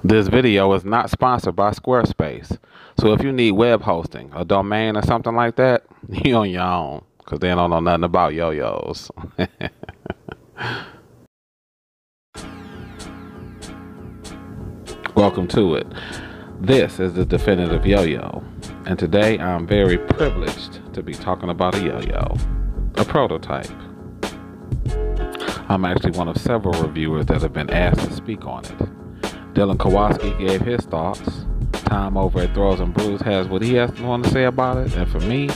This video is not sponsored by Squarespace. So if you need web hosting, a domain or something like that, you on your own, because they don't know nothing about Yoyos. Welcome to it. This is the definitive yo-yo, and today I'm very privileged to be talking about a yo-yo, a prototype. I'm actually one of several reviewers that have been asked to speak on it. Dylan Kowalski gave his thoughts. Tom over at Throws and Brews has what he has to say about it. And for me,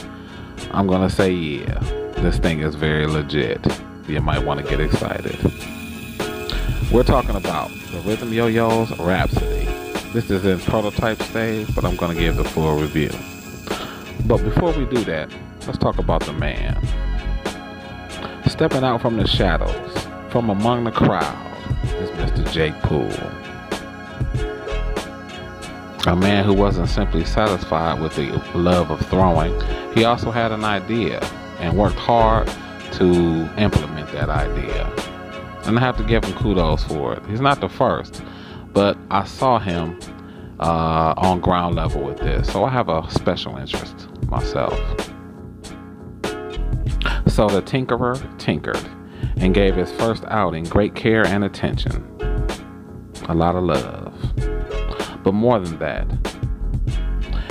I'm going to say, yeah, this thing is very legit. You might want to get excited. We're talking about the Rhythm Yoyo's Rhapsody. This is in prototype stage, but I'm going to give the full review. But before we do that, let's talk about the man. Stepping out from the shadows, from among the crowd, is Mr. Jake Poole. A man who wasn't simply satisfied with the love of throwing. He also had an idea and worked hard to implement that idea. And I have to give him kudos for it. He's not the first, but I saw him on ground level with this. So I have a special interest myself. So the tinkerer tinkered and gave his first outing great care and attention. A lot of love. But more than that,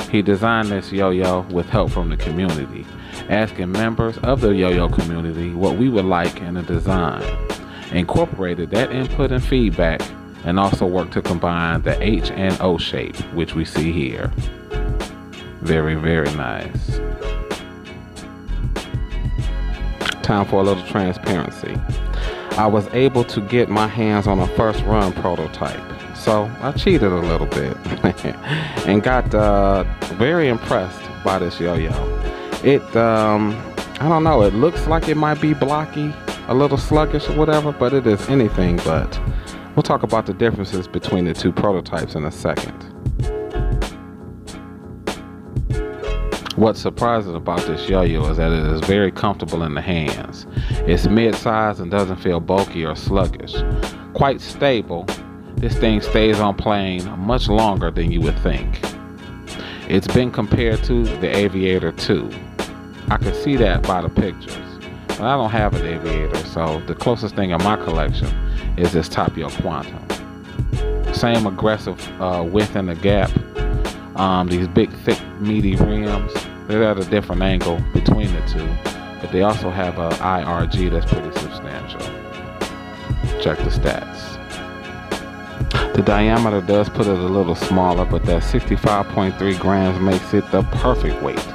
he designed this yo-yo with help from the community, asking members of the yo-yo community what we would like in a design, incorporated that input and feedback, and also worked to combine the H and O shape, which we see here. Very, very nice. Time for a little transparency. I was able to get my hands on a first run prototype. So I cheated a little bit and got very impressed by this yo-yo. It, I don't know, it looks like it might be blocky, a little sluggish or whatever, but it is anything but. We'll talk about the differences between the two prototypes in a second. What's surprising about this yo-yo is that it is very comfortable in the hands. It's mid-size and doesn't feel bulky or sluggish. Quite stable. This thing stays on plane much longer than you would think. It's been compared to the Aviator 2. I can see that by the pictures. But I don't have an Aviator, so the closest thing in my collection is this Tapio Quantum. Same aggressive width in the gap. These big, thick, meaty rims. They're at a different angle between the two. But they also have a IRG that's pretty substantial. Check the stats. The diameter does put it a little smaller, but that 65.3 grams makes it the perfect weight.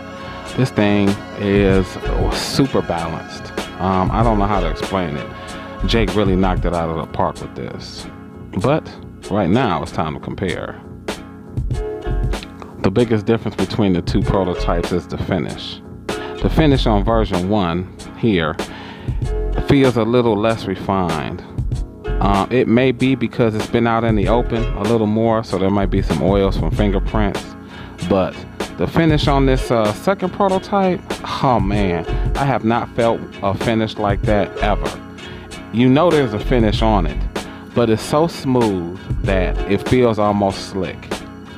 This thing is super balanced. I don't know how to explain it. Jake really knocked it out of the park with this. But right now it's time to compare. The biggest difference between the two prototypes is the finish. The finish on version 1 here feels a little less refined. It may be because it's been out in the open a little more, so there might be some oils from fingerprints. But the finish on this second prototype, oh man, I have not felt a finish like that ever. You know there's a finish on it, but it's so smooth that it feels almost slick.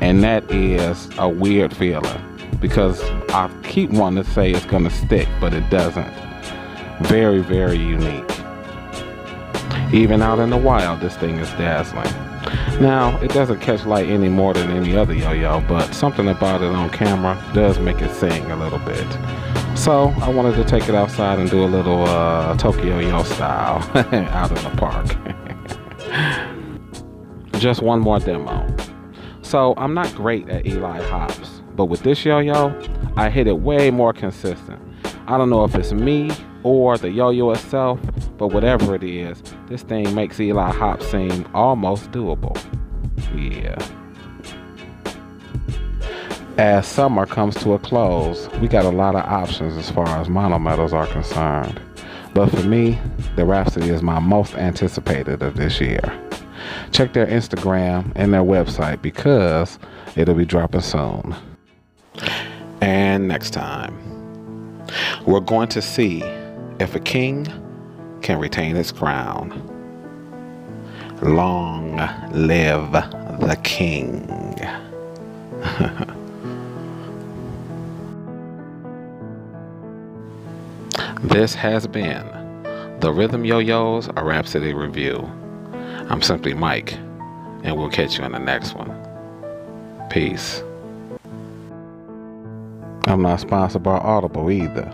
And that is a weird feeling because I keep wanting to say it's going to stick, but it doesn't. Very, very unique. Even out in the wild, this thing is dazzling. Now, it doesn't catch light any more than any other yo-yo, but something about it on camera does make it sing a little bit. So, I wanted to take it outside and do a little Tokyo Yo style out in the park. Just one more demo. So, I'm not great at Eli hops, but with this yo-yo, I hit it way more consistent. I don't know if it's me or the yo-yo itself, but whatever it is, this thing makes Eli hop seem almost doable. Yeah. As summer comes to a close, we got a lot of options as far as monometals are concerned. But for me, the Rhapsody is my most anticipated of this year. Check their Instagram and their website because it'll be dropping soon. And next time, we're going to see if a king can retain its crown. Long live the king. This has been the Rhythm Yoyos, a Rhapsody review. I'm simply Mike, and we'll catch you in the next one. Peace. I'm not sponsored by Audible either,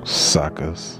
suckers.